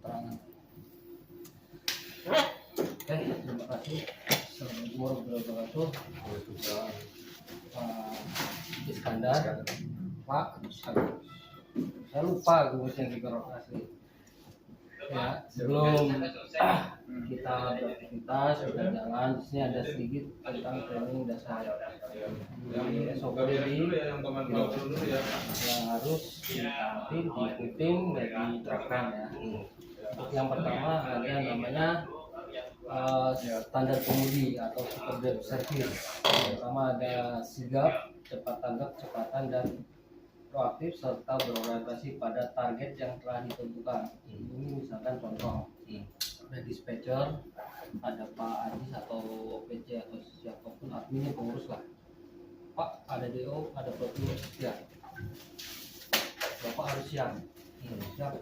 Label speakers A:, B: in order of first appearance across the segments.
A: keterangan. Terima kasih. Assalamualaikum warahmatullahi wabarakatuh. Pak Iskandar, Pak Agus. Saya lupa Agusnya di Korok asli. Ya, sebelum kita beraktivitas sudah jalan, di sini ada sedikit tentang training dasar. Jadi SOP ini yang harus diikutin dan diterapkan ya. Untuk yang pertama ada namanya standar pengemudi atau super service. Pertama ada sigap, cepat tanggap, kecepatan dan proaktif serta berorientasi pada target yang telah ditentukan. Ini misalkan contoh, ada dispatcher, ada Pak Adis atau OPC atau siapapun adminnya pengurus lah. Pak ada DO, ada petugas ya. Bapak harus siap. Siap.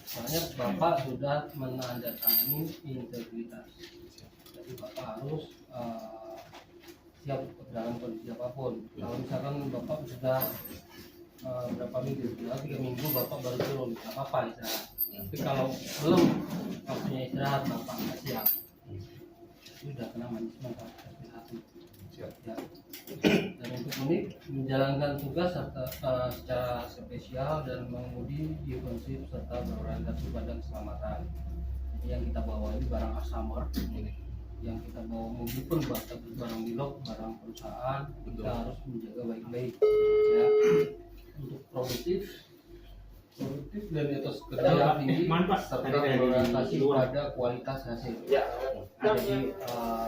A: Soalnya Bapak sudah menandatangani integritas. Jadi Bapak harus siap dalam kondisi apapun. Kalau misalkan Bapak sudah berapa minggu, 3 minggu Bapak baru turun, nggak apa-apa istirahat. Tapi kalau belum waktunya istirahat Bapak nggak siap, sudah kena manajemen istirahat. Ya. Dan untuk menjalankan tugas secara spesial dan mengemudi defensif serta berorientasi pada keselamatan. Jadi yang kita bawa ini barang customer, yang kita bawa mobil pun barang bilog, barang perusahaan, kita harus menjaga baik-baik ya. Untuk produktif dan di atas kerja tinggi serta berorientasi pada kualitas hasil. Jadi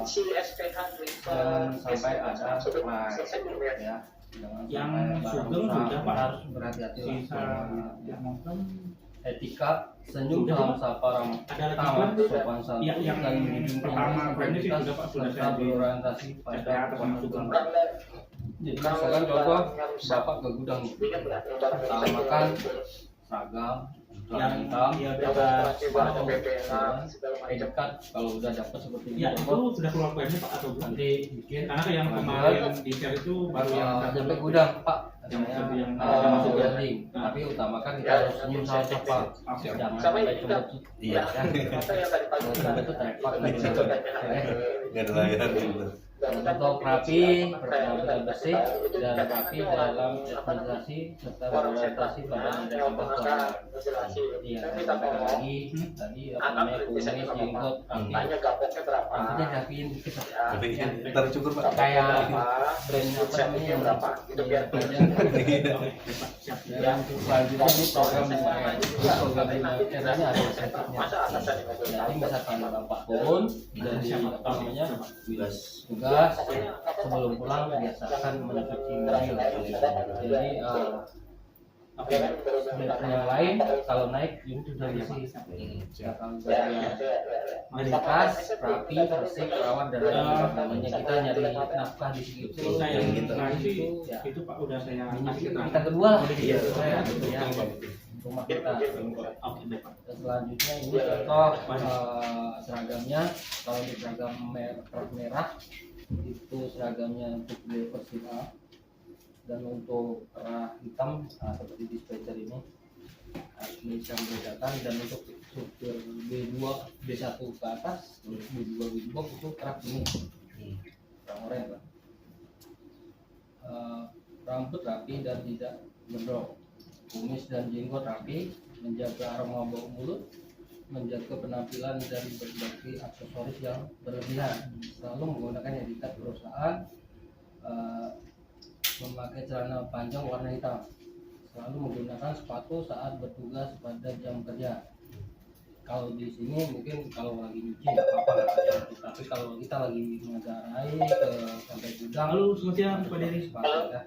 A: jangan sampai ada ya,
B: yang sugeng sudah Pak
A: harus berhati-hati etika, senyum dalam sapa ramah, sopan santun dan
B: pertama ini sih sudah Pak, sudah saya
A: berorientasi pada kualitas. Jadi misalkan contoh Bapak ke gudang makan seragam yang hitam, dekat kalau udah dapat seperti ini.
B: Ya itu sudah keluar poinnya Pak atau belum?
A: Nanti bikin
B: Karena yang kemarin di share itu baru yang
A: sampai gudang Pak.
B: yang
A: masuk building, tapi utamakan kita harus senyum sama siapa. Jangan sampai coba. Iya. Sampai itu tempat
C: nggak ada layanan gitu.
A: Untuk rapi, berpenampilan bersih dan rapi dalam administrasi serta berorientasi pada nilai kebangsaan. Iya, tambah lagi tadi apa namanya kumis, jenggot, rambutnya rapiin dikit.
C: Tapi ntar cukur Pak.
A: Kayak brand apa namanya yang berapa? Dan untuk selanjutnya ini program eranya ada insentifnya. Jadi misalkan Bapak turun dari apa namanya tugas sebelum pulang biasakan mencuci mobil. Jadi yang lain kalau naik ini sudah bersih. Kalau kualitas rapi, bersih, perawat dan namanya kita nyari nafkah di situ.
B: Saya
A: Gitu.
B: itu Pak udah saya kasih
A: Kita kedua lah.
C: Iya.
A: Rumah kita.
B: Oke baik Pak.
A: Selanjutnya ini contoh seragamnya. Kalau di seragam merah itu seragamnya untuk level A, dan untuk kerah hitam seperti dispatcher ini bisa membedakan. Dan untuk supir B2, B1 ke atas, B2, B2 itu kerah ini orang-orang lah. Rambut rapi dan tidak gondrong, kumis dan jenggot rapi, menjaga aroma bau mulut, menjaga penampilan dan berbagai aksesoris yang berlebihan, selalu menggunakan etiket perusahaan, memakai celana panjang warna hitam, selalu menggunakan sepatu saat bertugas pada jam kerja. Kalau di sini mungkin kalau lagi nyuci nggak apa-apa, tapi kalau kita lagi mengendarai ke sampai gudang,
B: Halo selamat siang Pak Dery.
A: sepatu ya.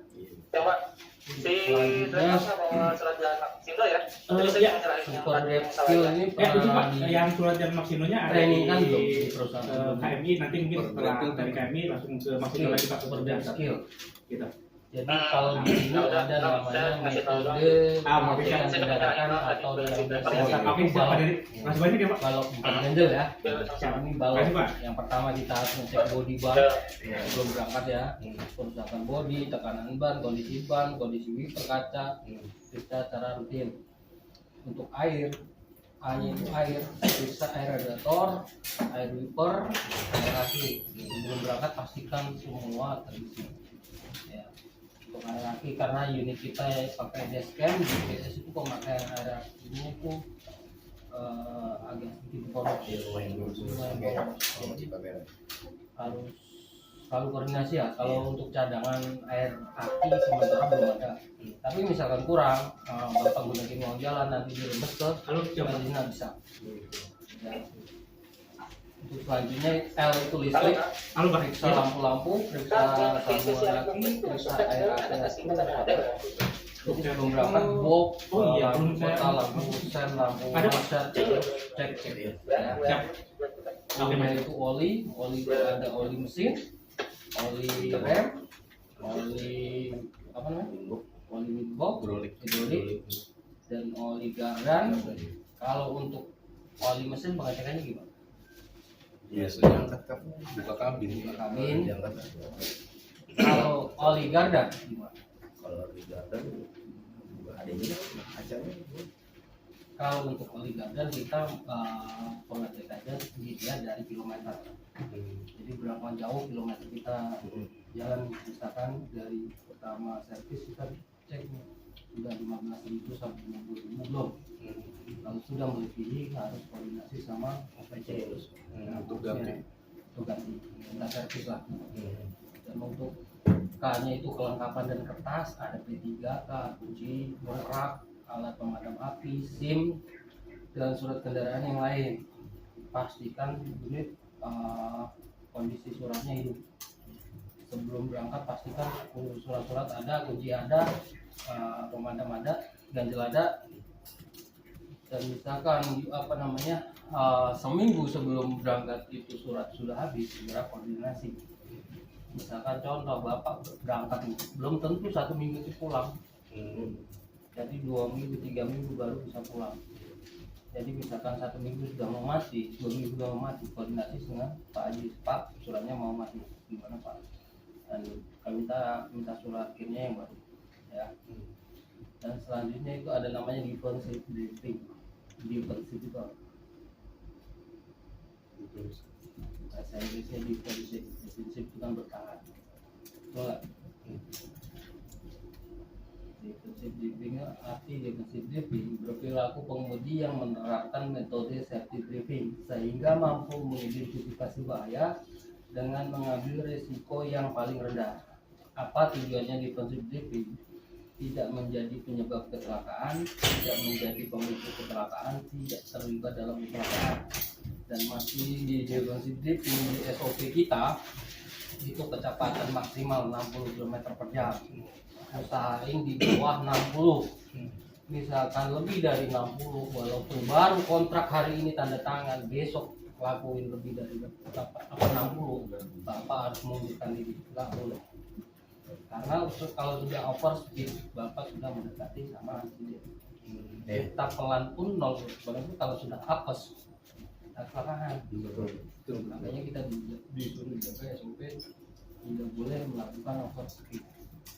D: Selanjutnya
B: Ya
A: Super Red Skill ini
B: itu Pak
A: pernah di
B: yang surat dan Maksinonya ada
A: training kan
B: di
A: belum di perusahaan
B: KMI, nanti mungkin setelah dari KMI langsung ke Maksino lagi Pak
A: Super Red Skill.
B: gitu.
A: Jadi kalau di sini ada namanya metode pengecekan tindakan atau dalam bahasa
B: Oke siap Pak Dery. Masih banyak ya Pak.
A: kalau bukan handle ya. Ini balok.
B: Makasih, Pak.
A: Yang pertama kita harus ngecek body bar sebelum berangkat ya. Kerusakan body, tekanan ban, kondisi wiper kaca, kita secara rutin. Untuk air A-nya itu air, periksa air radiator, air wiper, air aki. Sebelum berangkat pastikan semua terisi. Ya. Untuk air aki karena unit kita pakai dashcam, di GPS itu pemakaian air akinya itu agak sedikit boros. Lumayan boros. Jadi harus selalu koordinasi ya. Kalau untuk cadangan air aki sementara belum ada. Tapi misalkan kurang, bapak gunain uang jalan nanti diremes ke bensinnya bisa. Ya. Untuk selanjutnya L itu listrik, periksa lampu-lampu, periksa sambungan aki, periksa air aki. Jadi sebelum berangkat box, lampu kota, lampu sen, lampu set, cek. Kemudian itu oli itu ada oli mesin, oli rem, oli apa namanya? Oli box, hidrolik, dan oli gardan. Kalau untuk oli mesin pengecekannya gimana?
C: Biasanya buka kabin.
A: Kalau oli gardan gimana?
D: Kalau di garden ada juga acaranya.
A: Kalau untuk oli gardan kita pengecekannya dilihat dari kilometer. Jadi berapa jauh kilometer kita jalan, misalkan dari pertama servis kita cek sudah 15.000 sampai 50.000 belum. Kalau sudah melebihi harus koordinasi sama OPC
C: Untuk ganti.
A: kita servis lah. Dan untuk K-nya itu kelengkapan dan kertas, ada P3K, kunci, rak, alat pemadam api, SIM, dan surat kendaraan yang lain. Pastikan unit kondisi suratnya hidup. Sebelum berangkat pastikan surat-surat ada, kunci ada, pemadam ada, ganjil ada. Dan misalkan seminggu sebelum berangkat itu surat sudah habis, segera koordinasi. Misalkan contoh bapak berangkat belum tentu 1 minggu itu pulang. Jadi 2 minggu 3 minggu baru bisa pulang. Jadi misalkan 1 minggu sudah mau mati, 2 minggu sudah mau mati, koordinasi dengan Pak Haji, Pak suratnya mau mati gimana Pak? Dan kami minta surat akhirnya yang baru ya. Dan selanjutnya itu ada namanya defensive briefing. Defensive itu apa? Bahasa Inggrisnya defensive itu kan bertahan. Betul nggak? Defensive briefing arti defensive briefing berperilaku pengemudi yang menerapkan metode safety briefing sehingga mampu mengidentifikasi bahaya dengan mengambil risiko yang paling rendah. Apa tujuannya defensive briefing? Tidak menjadi penyebab kecelakaan, tidak menjadi pemicu kecelakaan, tidak terlibat dalam kecelakaan. Dan masih di defensive briefing di SOP kita itu kecepatan maksimal 60 km per jam. Usahain di bawah 60. Misalkan lebih dari 60 walaupun baru kontrak hari ini tanda tangan, besok lakuin lebih dari 60, Bapak harus mengundurkan diri, nggak boleh. Karena kalau sudah over speed, Bapak sudah mendekati sama insiden. Kita pelan pun 0, walaupun kalau sudah apes, kecelakaan. Makanya kita disuruh jaga SOP tidak boleh melakukan over speed.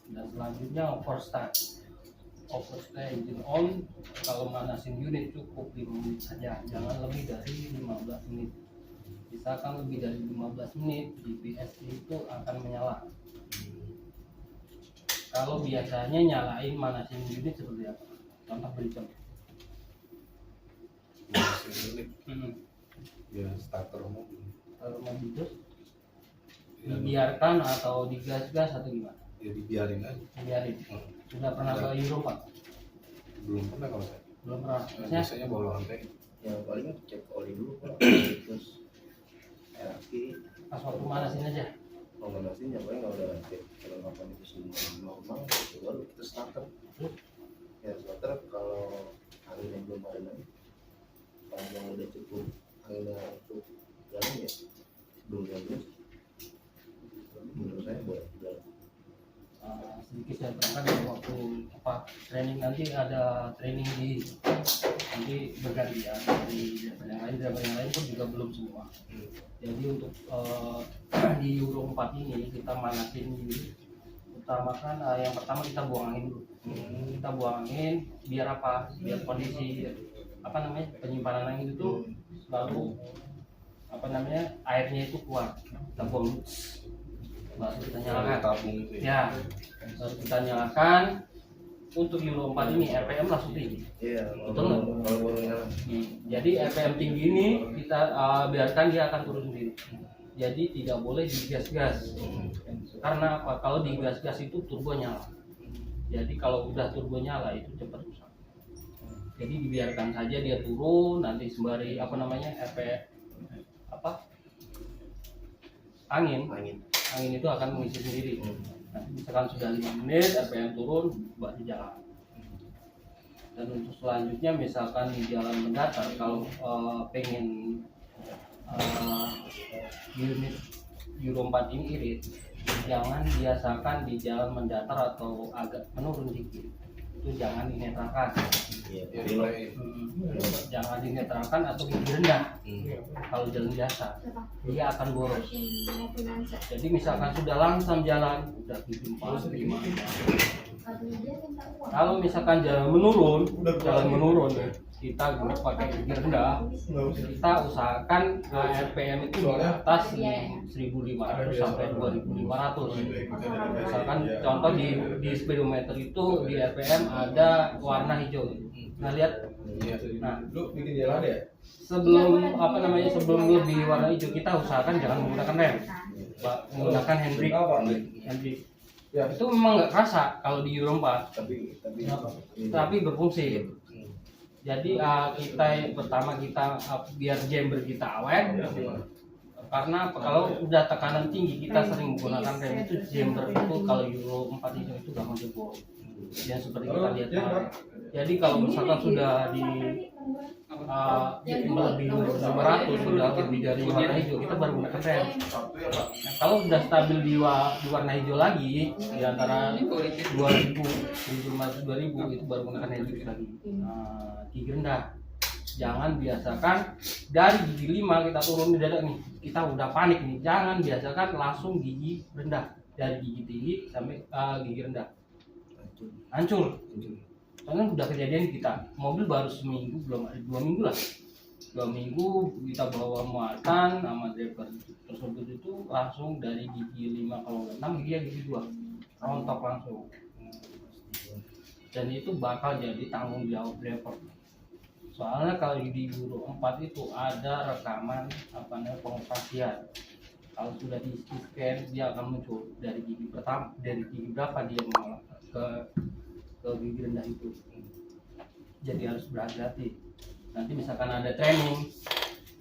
A: Dan selanjutnya overstart engine on. Kalau manasin unit cukup 5 menit saja, jangan lebih dari 15 menit. Misalkan lebih dari 15 menit GPS itu akan menyala. Kalau biasanya nyalain manasin unit seperti apa? Contoh beri contoh.
C: Ya starter mobil.
A: Kalau mobil terus dibiarkan atau digas-gas atau gimana?
C: Ya dibiarin aja.
A: Dibiarin. Sudah pernah ke Euro Pak?
C: Belum pernah kalau saya.
A: Belum pernah.
C: Biasanya bawa lantai.
D: Yang paling cek oli dulu Pak. Terus aki
A: Pas waktu manasin aja.
D: kombinasi yang paling kalau udah cek kelengkapan itu semua normal, itu baru kita starter. Ya starter kalau anginnya belum ada lagi, kalau yang udah cukup anginnya untuk jalan ya belum jalan. Menurut saya buat jalan.
A: Sedikit saya terangkan ya, waktu training nanti ada training nanti berganti ya dari driver yang lain pun juga belum semua. Jadi untuk di Euro 4 ini kita manasin ini utamakan yang pertama kita buang angin dulu. Kita buang angin biar apa? Biar kondisi apa namanya penyimpanan angin itu selalu apa namanya airnya itu kuat, kita buang baru kita nyalakan.
C: Tabung itu
A: Ya, baru kita nyalakan. Untuk Euro 4 ini RPM langsung tinggi.
D: Iya,
A: Betul nggak?
D: kalau baru nyala.
A: Jadi RPM tinggi ini kita biarkan dia akan turun sendiri. Jadi tidak boleh digas-gas. Karena apa? Kalau digas-gas itu turbo nyala. Jadi kalau udah turbo nyala itu cepat rusak. Jadi dibiarkan saja dia turun, nanti sembari apa namanya angin itu akan mengisi sendiri. Nanti misalkan sudah 5 menit RPM turun baru jalan. Dan untuk selanjutnya misalkan di jalan mendatar kalau pengen unit Euro 4 ini irit, jangan biasakan di jalan mendatar atau agak menurun dikit. Itu jangan dinetralkan.
C: ya
A: Jangan dinetralkan atau gigi rendah. Kalau jalan biasa dia akan boros. Jadi misalkan sudah langsam jalan udah gigi 4 gimana. Kalau misalkan jalan menurun kita pakai gigi rendah, kita usahakan RPM itu di atas 1.500 sampai 2.500. Misalkan contoh di speedometer itu di RPM ada warna hijau. Nah lihat, nah
C: lu bikin jalan ya
A: sebelum lebih warna hijau kita usahakan jangan menggunakan rem, menggunakan handbrake.
C: Ya.
A: Itu memang nggak kerasa kalau di Euro 4, tapi berfungsi. Jadi pertama kita biar jumper kita awet, karena kalau udah tekanan tinggi kita sering menggunakan rem itu jumper itu kalau Euro 4 itu gampang jebol. Yang seperti kita lihat kemarin. Jadi kalau misalkan sudah di lebih 500 sudah lebih dari warna hijau kita baru gunakan rem. Nah, kalau sudah stabil di warna hijau lagi di antara 2000, 2000 itu baru gunakan handbrake lagi. Gigi rendah. Jangan biasakan dari gigi 5 kita turun di dada nih. Kita udah panik nih. Jangan biasakan langsung gigi rendah dari gigi tinggi sampai gigi rendah. Hancur. Karena udah kejadian kita mobil baru seminggu, belum ada 2 minggu lah, 2 minggu kita bawa muatan sama driver tersebut itu langsung dari gigi 5 kalau 6 gigi 2 rontok langsung. Dan itu bakal jadi tanggung jawab driver. Soalnya kalau di Euro 4 itu ada rekaman pengoperasian. Kalau sudah di scan dia akan muncul dari gigi pertama, dari gigi berapa dia mau ke gigi rendah itu. Jadi harus berhati-hati. Nanti misalkan ada training,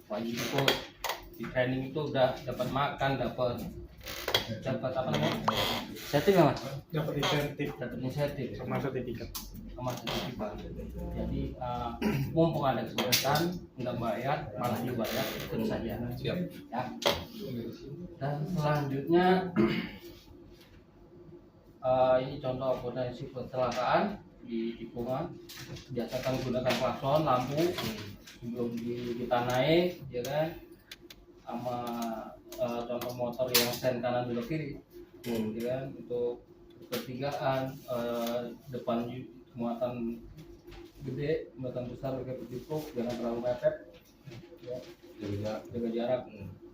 A: wajib ikut. Di training itu udah dapat makan, dapat apa namanya? Sertif ya mas?
B: Dapat
A: insentif
B: sama sertifikat.
A: Jadi mumpung ada kesempatan nggak bayar malah dibayar terus saja.
C: siap
A: Ya. Dan selanjutnya ini contoh potensi kecelakaan di tikungan. Biasakan gunakan klakson, lampu sebelum kita naik, ya kan? Sama contoh motor yang sen kanan belok kiri, ya kan? Untuk pertigaan depan muatan gede, muatan besar pakai pedipluk, jangan terlalu mepet, ya. Jaga jarak.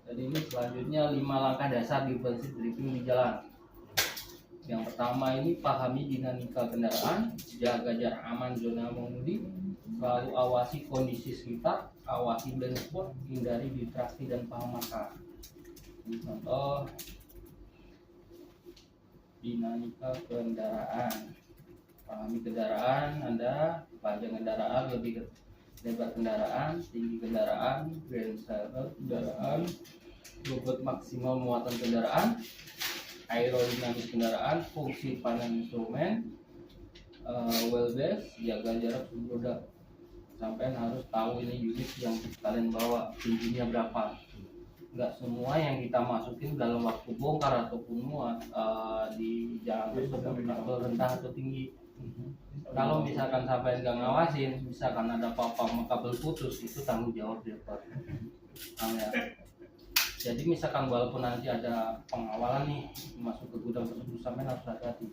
A: Jadi ini selanjutnya 5 langkah dasar di prinsip driving di jalan. Yang pertama ini pahami dinamika kendaraan, jaga jarak aman zona mengemudi, selalu awasi kondisi sekitar, awasi blind spot, hindari distraksi dan pengemakan. Ini contoh dinamika kendaraan. Pahami kendaraan Anda, panjang kendaraan, lebar kendaraan, tinggi kendaraan, grand saver kendaraan, bobot maksimal muatan kendaraan, aerodinamis kendaraan, fungsi panel instrumen, wheelbase, jaga jarak sebelum roda. Sampai harus tahu ini unit yang kalian bawa tingginya berapa. Enggak semua yang kita masukin dalam waktu bongkar ataupun muat di jalan tersebut atau rendah atau tinggi. Kalau misalkan sampai nggak ngawasin, misalkan ada apa-apa kabel putus, itu tanggung jawab driver. Jadi misalkan walaupun nanti ada pengawalan nih masuk ke gudang tersebut, sampai harus hati-hati.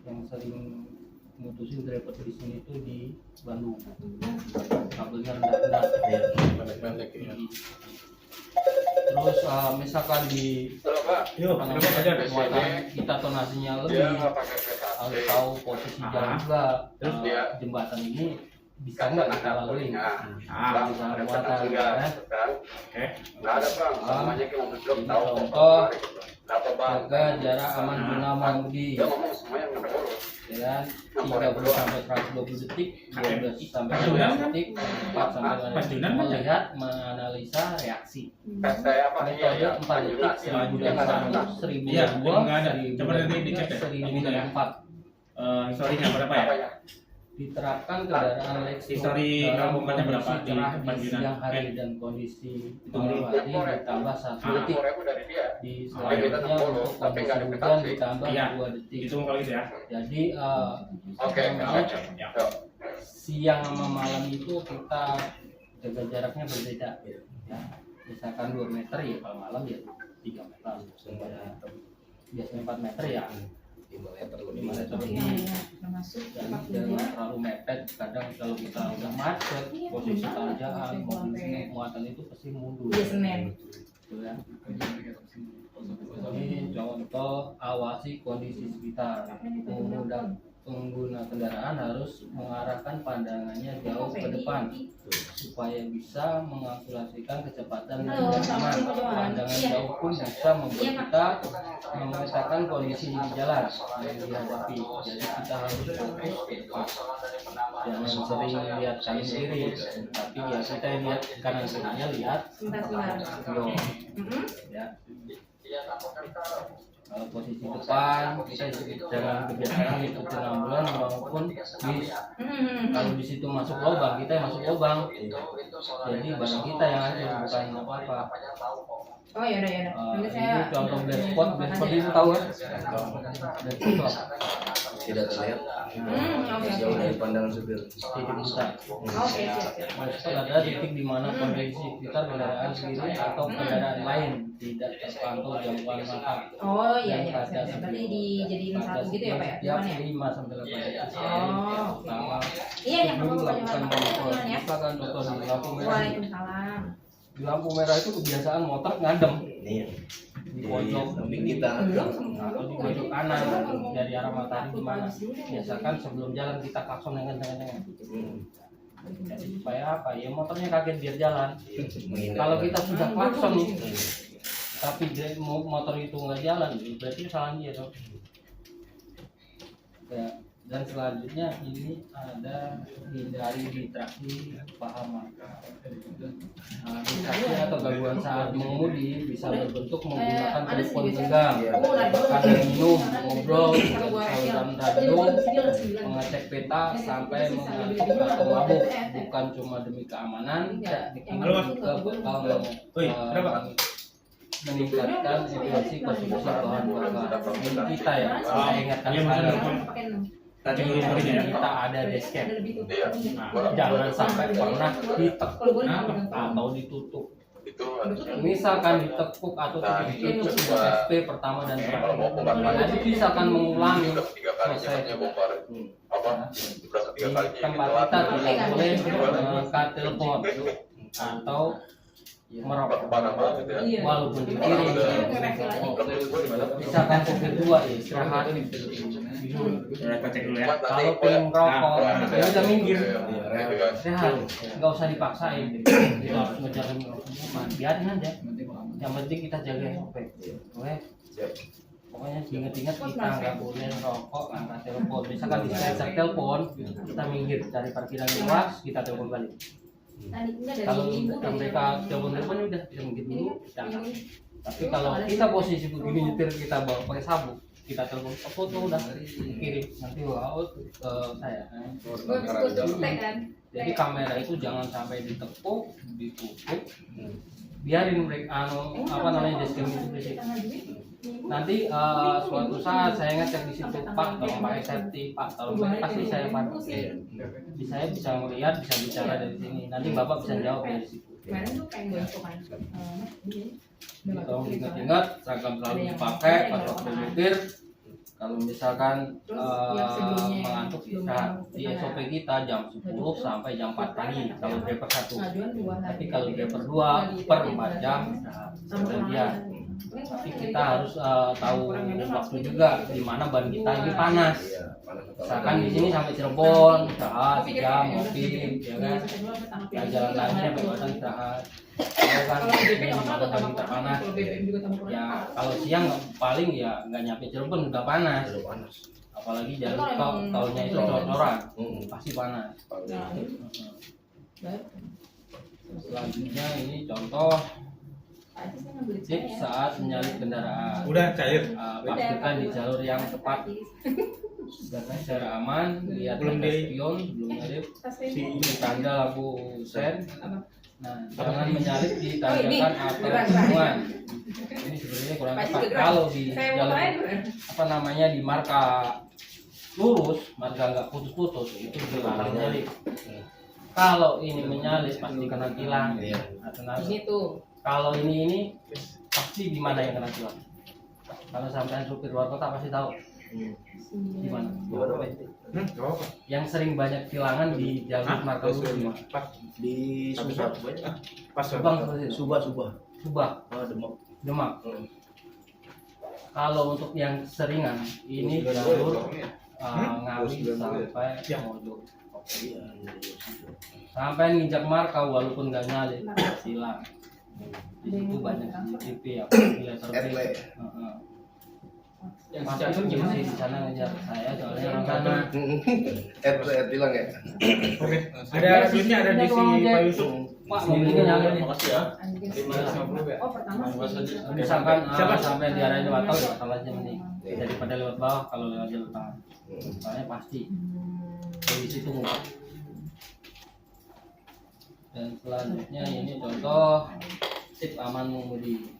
A: Yang sering mutusin driver di sini tuh di Bandung, kabelnya rendah-rendah.
C: Pendek-pendek ya.
A: Terus misalkan di
B: Yuk,
A: apa
B: kenapa aja?
A: namanya, muatan kita tonasinya lebih, harus tahu posisi jalan juga.
B: Terus
A: Jembatan ini bisa nggak kita lalui? Bisa muatan ya.
B: Oke.
A: Contoh jaga jarak aman guna mengemudi, ya 30 sampai 120 detik, 12 sampai 15 detik, 4 sampai 5 detik, melihat, menganalisa reaksi. Metode 4 detik, 1000 dan 1, 1000
B: Iya,
A: dan 2,
B: nggak ada.
A: 1000
B: Coba
A: dan
B: nanti
A: 3,
B: dicek deh.
A: 1000 dan 4.
B: Historinya berapa ya?
A: Diterapkan kendaraan Lexus
B: Histori
A: dalam
B: rombongannya berapa
A: kondisi
B: di
A: cerah di
B: Panjunan?
A: siang hari dan kondisi malam hari ditambah 1 detik. Di selanjutnya untuk kondisi hujan ditambah
B: Iya.
A: 2 detik.
B: Itu kalau gitu ya.
A: Jadi
E: Oke,
B: Ya.
A: siang sama malam itu kita jaga jaraknya berbeda. Ya, misalkan 2 meter ya, kalau malam ya 3 meter. Biasanya 4 meter ya
C: 5 meter
A: 5
C: lebih.
A: meter
F: Iya,
A: lebih.
F: iya, termasuk
A: Dan
F: tempat
A: jangan
F: duduk.
A: terlalu mepet. Kadang kalau kita udah macet,
F: Iya,
A: posisi
F: benar.
A: tanjakan, mobil
F: Sampai-
A: muatan itu pasti mundur.
F: Iya, Senin.
A: Gitu ya. Ini contoh, awasi kondisi sekitar. Pengguna kendaraan harus mengarahkan pandangannya jauh ke depan supaya bisa mengalkulasikan kecepatan
F: Halo,
A: yang
F: selamat
A: aman.
F: siang, Pak.
A: Pandangan
F: Iya.
A: jauh pun bisa membuat
F: Iya, Pak.
A: kita memetakan kondisi di jalan yang dihadapi. Jadi kita harus fokus ke depan. Jangan sering lihat kanan kiri, tapi ya kita lihat kanan kirinya, lihat
F: Sebentar.
A: yo,
F: Mm-mm.
A: ya. Kalau posisi depan kita jangan kebiasaan ikutin ambulan maupun bis.
F: Mm-mm.
A: Kalau di situ masuk lubang, kita yang masuk lubang. Jadi barang kita yang hancur, bukan apa-apa.
F: Oh ya udah. Nanti saya.
A: Ini contoh black spot itu tahu kan? Black spot
C: Tidak terlihat.
F: Oke.
C: Jauh dari pandangan supir.
A: titik buta.
F: Oke, siap.
A: Black spot adalah titik di mana kondisi sekitar kendaraan sendiri atau kendaraan lain tidak terpantau jangkauan mata.
F: Oh iya
A: Dan
F: iya.
A: pada
F: Siap. Berarti dijadiin
A: pada
F: satu gitu ya Pak ya?
A: setiap
F: Depannya?
A: 5 sampai 8 detik
F: Oh,
A: pertama
F: Iya ya,
A: sebelum
F: Bapak
A: melakukan
F: Bapak
A: monitor.
F: ya.
A: Misalkan contoh di lampu merah.
F: Waalaikumsalam.
A: Di lampu merah itu kebiasaan motor ngadem
C: Nih.
A: di pojok
C: Samping kita.
A: atau di pojok kanan dari arah matahari kemana. Biasakan sebelum jalan kita klakson dengan kencang-kencang. Jadi supaya apa? Ya motornya kaget biar jalan. Kalau kita sudah klakson nih, tapi motor itu nggak jalan, berarti kesalahan dia dong. Ya, dan selanjutnya ini ada hindari distraksi paham. Distraksi atau gangguan saat mengemudi bisa berbentuk menggunakan telepon genggam, makan minum, ngobrol, saluran radio, mengecek peta sampai mengantuk atau mabuk. Bukan cuma demi keamanan, teknik ini juga bakal meningkatkan evaluasi konstitusi bahan bakar. Ini kita ya, saya ingatkan
B: Iya,
A: sekali.
F: Pakai
B: Tadi dulu historinya ya.
A: Kita ada dashcam.
F: Nah,
A: Jangan sampai pernah ditekuk atau ditutup. Misalkan ditekuk atau ditutup sudah SP pertama dan terakhir. Jadi misalkan mengulangi selesai. Tempat kita tidak boleh mengangkat telepon atau merokok walaupun di kiri. Misalkan supir dua ya istirahat.
B: Ya, kita cek dulu ya.
A: Kalau pengen rokok, ya udah minggir. Sehat, nggak usah dipaksain. Kita harus ngejaga biarin aja. Yang penting kita jaga SOP. Oke. Pokoknya ingat-ingat kita nggak boleh rokok, angkat telepon. Misalkan di sensor telepon, kita minggir dari parkiran luas, kita telepon balik. Kalau mereka telepon udah kita minggir dulu, kita angkat. Tapi kalau kita posisi begini nyetir, kita bawa pakai sabuk, kita telepon foto udah kirim nanti out ke saya. Jadi kamera itu jangan sampai ditekuk, ditutup, biarin mereka apa namanya dashcam itu berisik. Nanti suatu saat saya ngecek di situ, Pak tolong pakai safety, Pak tolong pasti saya pakai. Saya bisa melihat, bisa bicara dari sini. Nanti Bapak bisa jawab dari situ.
F: Kemarin tuh pengen gue info kan.
A: Tolong ingat-ingat seragam selalu dipakai pas waktu nyetir. Kalau misalkan
F: Terus yang sebelumnya
A: mengantuk
F: belum
A: istirahat di
F: kita
A: SOP kita jam 10 sampai jam 4 pagi kalau driver 1.
F: Pengajuan 2 hari.
A: Tapi kalau driver 2 per 4 jam istirahat. Kemudian tapi kita harus tahu waktu juga di mana ban kita ini panas.
C: Iya, panas.
A: Misalkan di sini sampai Cirebon istirahat jam ngopi, ya kan? Ya, jalan lagi sampai Batam istirahat. Kalau kan
F: Kalau BBM
A: ini
F: nggak
A: mana
F: apa-apa,
A: ban
F: tambah
A: kita panas.
F: Kalau BBM juga tambah
A: Ya kalau siang paling ya nggak nyampe Cirebon udah panas.
C: Udah panas.
A: Apalagi
F: Itu
A: jalur
F: kan
A: tol,
F: emang
A: tolnya itu
F: betul.
A: lor-loran,
C: Mm-mm.
A: pasti panas.
F: Nah,
A: Selanjutnya ini contoh tips saat menyalip kendaraan.
B: Udah cair.
A: Pastikan di jalur yang tepat dan secara aman. Lihat
B: Belum
A: tanda
B: di-
A: spion sebelum menyalip.
B: Si
A: Di tanda lampu sen.
F: Apa?
A: Nah, jangan menyalip di
F: ini.
A: tanjakan atau
F: Gerak,
A: tikungan. Ini sebenarnya kurang
F: Pasti
A: tepat.
F: gerak.
A: Kalau di
F: Saya mau
A: jalur
F: main.
A: apa namanya di marka lurus, marka nggak putus-putus, itu dilarang menyalip. Kalau ini menyalip pasti kena tilang.
C: Iya.
A: Atau nanti
F: Ini tuh.
A: kalau ini pasti di mana yang kena tilang. Kalau sampai supir luar kota pasti tahu di mana.
C: Gimana, Pak?
B: Gak apa-apa.
A: Yang sering banyak tilangan di jalur marka lurus di mana?
D: Di Subang.
B: Pas
A: Subang seperti itu.
D: Subang.
A: Subang,
D: Ah, Demak.
A: Demak. Kalau untuk yang seringan ini jalur Ngawi sampai Mojo.
D: Iya,
A: Sampai nginjak marka walaupun nggak nyalip tilang. Di situ banyak CCTV ya, letter B.
C: RW.
A: Heeh. Pasti polisi di sana ngejar saya soalnya orang sana.
C: Ed bilang ya.
B: Oke. Ada duitnya ada di si Pak Yusuf.
A: Pak mobilnya nyalip nih.
C: Makasih ya.
F: Oh, pertama sih.
A: Misalkan
B: Siapa?
A: sampai di area lewat tol ya tol aja mending daripada lewat bawah kalau lewat jalur tengah. Soalnya pasti polisi tunggu. Dan selanjutnya ini contoh tip aman mengemudi.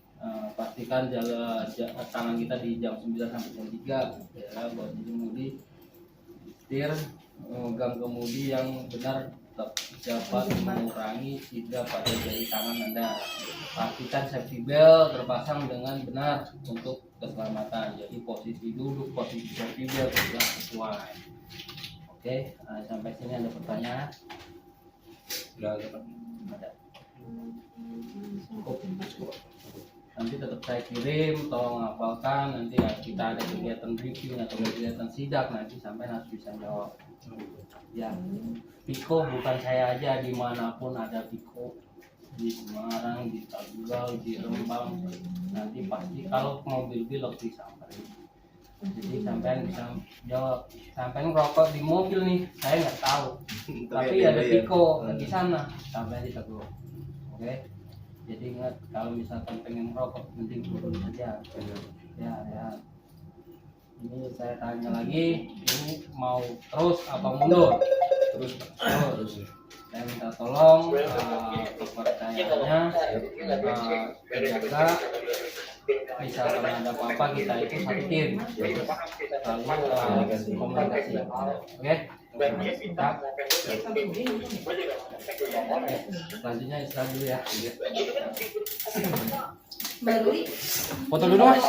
A: Pastikan tangan kita di jam 9 sampai jam 3 ya buat mengemudi. Setir memegang kemudi yang benar dapat mengurangi cedera pada jari tangan Anda. Pastikan safety belt terpasang dengan benar untuk keselamatan. Jadi posisi duduk, posisi safety belt sudah sesuai. Oke, sampai sini ada pertanyaan? Ada. Cukup. Nanti tetap saya kirim, tolong hafalkan. Nanti ya, kita ada kegiatan briefing atau kegiatan sidak nanti sampai harus bisa jawab. Ya, Piko bukan saya aja, dimanapun ada Piko, di Semarang, di Tegal, di Rembang. Nanti pasti kalau mobil belok disamperin. Jadi sampean bisa jawab. Sampean ngerokok di mobil nih, saya nggak tahu. Tapi ada Piko di sana, sampean ditegur. Oke. Jadi ingat kalau misalkan pengen merokok mending turun saja. Ya. Ini saya tanya lagi, ini mau terus apa mundur? Terus. Saya minta tolong kepercayaannya penjaga. Misalkan ada apa-apa kita itu satu tim. Lalu komunikasi. Oke? Kita selanjutnya istirahat dulu ya.
F: Baru
A: Foto dulu mas.